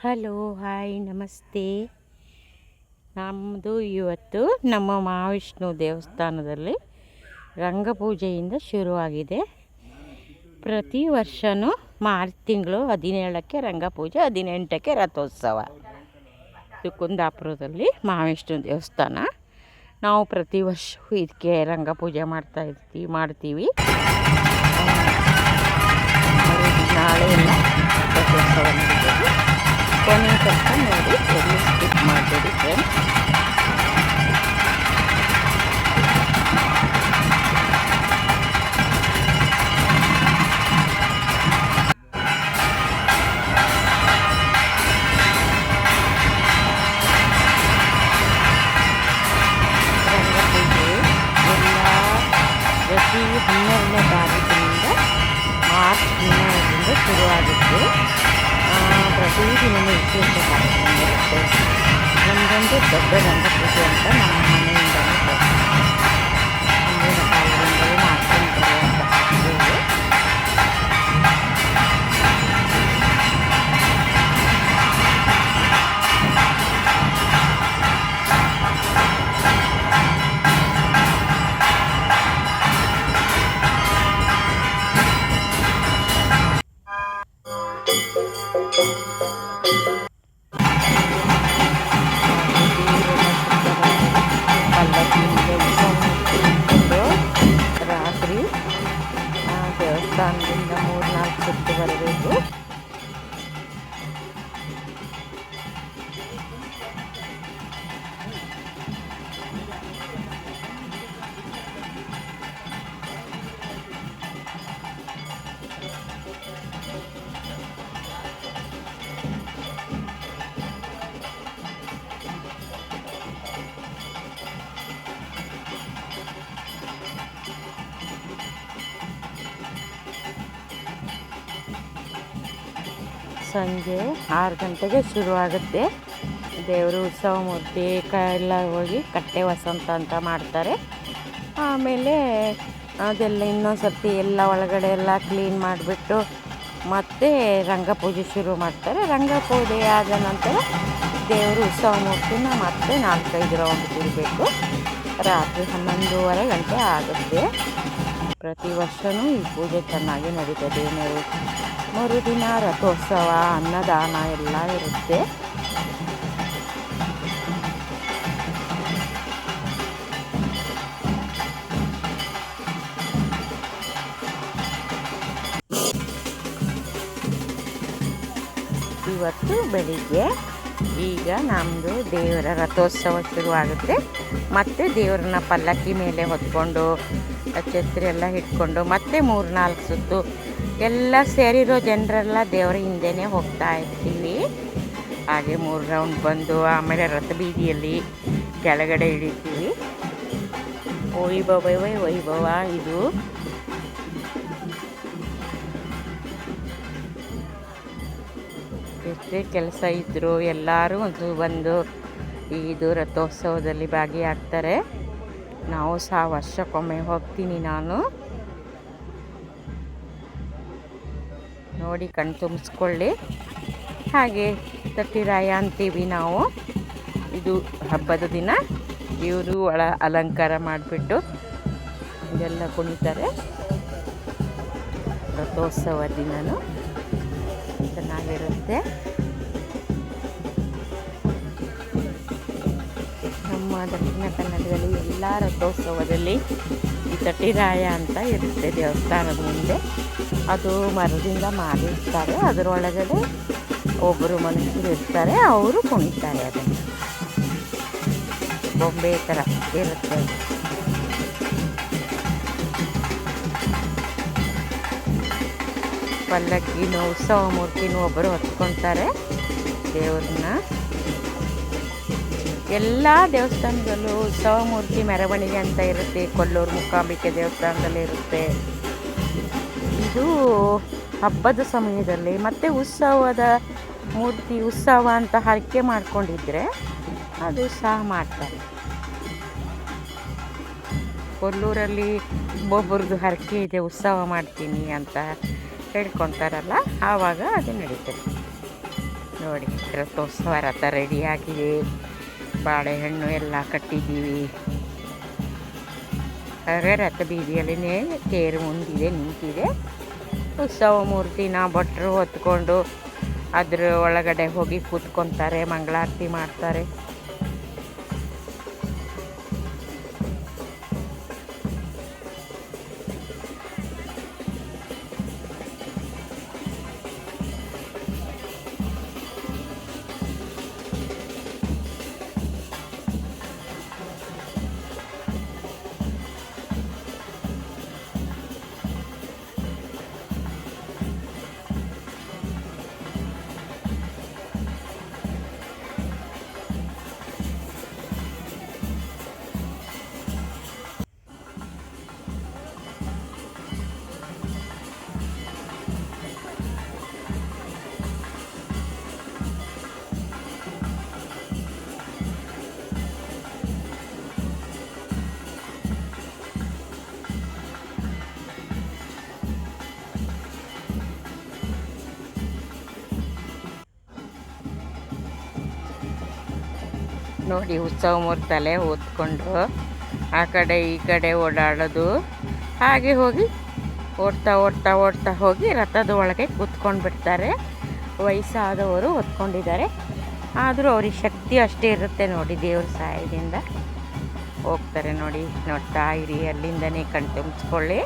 Hello hi ನಮಸ್ತೆ. ನಮ್ಮದು ಇವತ್ತು ನಮ್ಮ ಮಹಾವಿಷ್ಣು ದೇವಸ್ಥಾನದಲ್ಲಿ ರಂಗಪೂಜೆಯಿಂದ ಶುರುವಾಗಿದೆ. ಪ್ರತಿ ವರ್ಷವೂ ಮಾರ್ಚ್ ತಿಂಗಳು 17ಕ್ಕೆ ರಂಗಪೂಜೆ, 18ಕ್ಕೆ ರಥೋತ್ಸವ. ಇದು ಕುಂದಾಪುರದಲ್ಲಿ ಮಹಾವಿಷ್ಣು ದೇವಸ್ಥಾನ. ನಾವು ಪ್ರತಿ ವರ್ಷವೂ ಇದಕ್ಕೆ ರಂಗಪೂಜೆ ಮಾಡ್ತೀವಿ. ನಾಳೆ ಎಲ್ಲ ರಥೋತ್ಸವ ನಡೀತದೆ. ಕೊನೆ ತನಕ ನೋಡಿ, ಎಲ್ಲಿ ಸ್ಕಿಪ್ ಮಾಡಬೇಡಿ ಫ್ರೆಂಡ್ಸ್. ಪ್ರತಿ 12ನೇ ತಾರೀಕಿನಿಂದ ಮಾರ್ಚ್ 12ರಿಂದ ಶುರುವಾಗುತ್ತೆ. ಪ್ರತಿದಿನ ವಿಶೇಷ ಕಾರ್ಯಕ್ರಮ ಇರುತ್ತೆ. ನಮ್ಮದೊಂದು ದೊಡ್ಡ ರಂಗಪೂಜೆ ಅಂತ ನಮ್ಮ ಮನೆಯಿಂದಲೇ ಹಿಂದಿನ ಕಾಲದಿಂದಲೂ ಮಾಡ್ಕೊಂಡು ಬರುವಂಥ ಪೂಜೆ. ರಾತ್ರಿ ದೇವಸ್ಥಾನದಿಂದ 3-4 ಸುತ್ತು ಬರಬೇಕು. ಸಂಜೆ 6 ಗಂಟೆಗೆ ಶುರುವಾಗುತ್ತೆ. ದೇವರು ಉತ್ಸವ ಮೂರ್ತಿ ಎಲ್ಲ ಹೋಗಿ ಕಟ್ಟೆ ವಸಂತ ಅಂತ ಮಾಡ್ತಾರೆ. ಆಮೇಲೆ ಅದೆಲ್ಲ ಇನ್ನೊಂದು ಸರ್ತಿ ಎಲ್ಲ ಒಳಗಡೆ ಎಲ್ಲ ಕ್ಲೀನ್ ಮಾಡಿಬಿಟ್ಟು ಮತ್ತೆ ರಂಗಪೂಜೆ ಶುರು ಮಾಡ್ತಾರೆ. ರಂಗಪೂಜೆ ಆದ ನಂತರ ದೇವರು ಉತ್ಸವ ಮೂರ್ತಿನ ಮತ್ತೆ 4-5 ರೌಂಡ್ ತಿರಬೇಕು. ರಾತ್ರಿ 11:30 ಗಂಟೆ ಆಗುತ್ತೆ. ಪ್ರತಿ ವರ್ಷವೂ ಈ ಪೂಜೆ ಚೆನ್ನಾಗಿ ನಡೀತದೆ. ಮರುದಿನ ರಥೋತ್ಸವ, ಅನ್ನದಾನ ಎಲ್ಲ ಇರುತ್ತೆ. ಇವತ್ತು ಬೆಳಿಗ್ಗೆ ಈಗ ನಮ್ಮದು ದೇವರ ರಥೋತ್ಸವ ಶುರುವಾಗುತ್ತೆ. ಮತ್ತು ದೇವರನ್ನ ಪಲ್ಲಕ್ಕಿ ಮೇಲೆ ಹೊತ್ಕೊಂಡು ಛತ್ರಿ ಎಲ್ಲ ಇಟ್ಕೊಂಡು ಮತ್ತೆ 3-4 ಸುತ್ತು ಎಲ್ಲ ಸೇರಿರೋ ಜನರೆಲ್ಲ ದೇವರ ಹಿಂದೆನೇ ಹೋಗ್ತಾ ಇರ್ತೀವಿ. ಹಾಗೆ 3 ರೌಂಡ್ ಬಂದು ಆಮೇಲೆ ರಥ ಬೀದಿಯಲ್ಲಿ ಕೆಳಗಡೆ ಇಳಿತೀವಿ. ವೈಭವ ಇದು. ಎಷ್ಟೇ ಕೆಲಸ ಇದ್ದರೂ ಎಲ್ಲರೂ ಬಂದು ಇದು ರಥೋತ್ಸವದಲ್ಲಿ ಭಾಗಿಯಾಗ್ತಾರೆ. ನಾವು ಸಹ ವರ್ಷಕ್ಕೊಮ್ಮೆ ಹೋಗ್ತೀನಿ ನಾನು. ನೋಡಿ ಕಣ್ ತುಂಬಿಸ್ಕೊಳ್ಳಿ. ಹಾಗೆ ತಟ್ಟಿರಾಯ ಅಂತೀವಿ ನಾವು. ಇದು ಹಬ್ಬದ ದಿನ ಇವರು ಅಲಂಕಾರ ಮಾಡಿಬಿಟ್ಟು ಇದೆಲ್ಲ ಕುಣಿತಾರೆ. ರಥೋತ್ಸವ ದಿನವೂ ಚೆನ್ನಾಗಿರುತ್ತೆ. ನಮ್ಮ ದಕ್ಷಿಣ ಕನ್ನಡದಲ್ಲಿ ಎಲ್ಲ ರಥೋತ್ಸವದಲ್ಲಿ ಈ ತಟ್ಟಿರಾಯ ಅಂತ ಇರುತ್ತೆ ದೇವಸ್ಥಾನದ ಮುಂದೆ. ಅದು ಮರದಿಂದ ಮಾಡಿರ್ತಾರೆ. ಅದರೊಳಗಡೆ ಒಬ್ಬರು ಮನುಷ್ಯರು ಇರ್ತಾರೆ, ಅವರು ಕುಣಿತಾರೆ. ಅದನ್ನು ಬೊಂಬೆ ಥರ ಇರುತ್ತೆ. ಪಲ್ಲಕ್ಕಿನೂ ಉತ್ಸವ ಮೂರ್ತಿನೂ ಒಬ್ಬರು ಹೊತ್ಕೊಳ್ತಾರೆ ದೇವ್ರನ್ನ. ಎಲ್ಲ ದೇವಸ್ಥಾನದಲ್ಲೂ ಉತ್ಸವ ಮೂರ್ತಿ ಮೆರವಣಿಗೆ ಅಂತ ಇರುತ್ತೆ. ಕೊಲ್ಲೂರು ಮೂಕಾಂಬಿಕೆ ದೇವಸ್ಥಾನದಲ್ಲಿ ಇರುತ್ತೆ. ಇದು ಹಬ್ಬದ ಸಮಯದಲ್ಲಿ ಮತ್ತು ಉತ್ಸವದ ಮೂರ್ತಿ ಉತ್ಸವ ಅಂತ ಹರಕೆ ಮಾಡ್ಕೊಂಡಿದ್ರೆ ಅದು ಸಹ ಮಾಡ್ತಾರೆ. ಕೊಲ್ಲೂರಲ್ಲಿ ಒಬ್ಬೊಬ್ರದ್ದು ಹರಕೆ ಇದೆ, ಉತ್ಸವ ಮಾಡ್ತೀನಿ ಅಂತ ಹೇಳ್ಕೊತಾರಲ್ಲ, ಆವಾಗ ಅದು ನಡೀತದೆ. ನೋಡಿ ರಥೋತ್ಸವ ರಥ ರೆಡಿಯಾಗಿದೆ, ಬಾಳೆಹಣ್ಣು ಎಲ್ಲ ಕಟ್ಟಿದ್ದೀವಿ. ಹಾಗೆ ರಥ ಬೀದಿಯಲ್ಲಿನೇ ತೇರು ಮುಂದಿದೆ ನಿಂತಿದೆ. ಉತ್ಸವ ಮೂರ್ತಿನ ಭಟ್ರು ಹೊತ್ಕೊಂಡು ಅದ್ರ ಒಳಗಡೆ ಹೋಗಿ ಕೂತ್ಕೊತಾರೆ, ಮಂಗಳಾರತಿ ಮಾಡ್ತಾರೆ. ನೋಡಿ ಉತ್ಸವ ಮೂರ್ತಲೆ ಓದ್ಕೊಂಡು ಆ ಕಡೆ ಈ ಕಡೆ ಓಡಾಡೋದು. ಹಾಗೆ ಹೋಗಿ ಓಡ್ತಾ ಹೋಗಿ ರಥದ ಒಳಗೆ ಕೂತ್ಕೊಂಡು ಬಿಡ್ತಾರೆ. ವಯಸ್ಸಾದವರು ಹೊತ್ಕೊಂಡಿದ್ದಾರೆ, ಆದರೂ ಅವ್ರಿಗೆ ಶಕ್ತಿ ಅಷ್ಟೇ ಇರುತ್ತೆ ನೋಡಿ. ದೇವ್ರ ಸಹಾಯದಿಂದ ಹೋಗ್ತಾರೆ ನೋಡಿ. ನೋಡ್ತಾ ಇರಿ, ಅಲ್ಲಿಂದನೇ ಕಣ್ ತುಂಬಿಸ್ಕೊಳ್ಳಿ.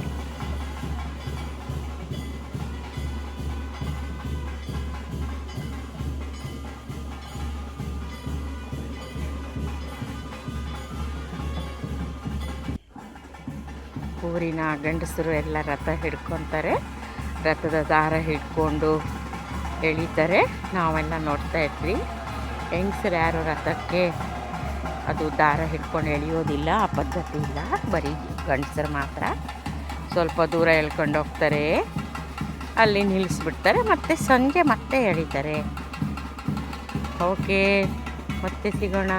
ಊರಿನ ಗಂಡಸರು ಎಲ್ಲ ರಥ ಹಿಡ್ಕೊತಾರೆ, ರಥದ ದಾರ ಹಿಡ್ಕೊಂಡು ಎಳಿತಾರೆ. ನಾವೆಲ್ಲ ನೋಡ್ತಾ ಇರ್ತೀವಿ. ಹೆಂಗಸರು ಯಾರು ರಥಕ್ಕೆ ಅದು ದಾರ ಹಿಡ್ಕೊಂಡು ಎಳೆಯೋದಿಲ್ಲ, ಆ ಪದ್ಧತಿ ಇಲ್ಲ. ಬರೀ ಗಂಡಸರು ಮಾತ್ರ ಸ್ವಲ್ಪ ದೂರ ಎಳ್ಕೊಂಡು ಹೋಗ್ತಾರೆ, ಅಲ್ಲಿ ನಿಲ್ಲಿಸ್ಬಿಡ್ತಾರೆ, ಮತ್ತು ಸಂಜೆ ಮತ್ತೆ ಎಳಿತಾರೆ. ಓಕೆ, ಮತ್ತೆ ಸಿಗೋಣ.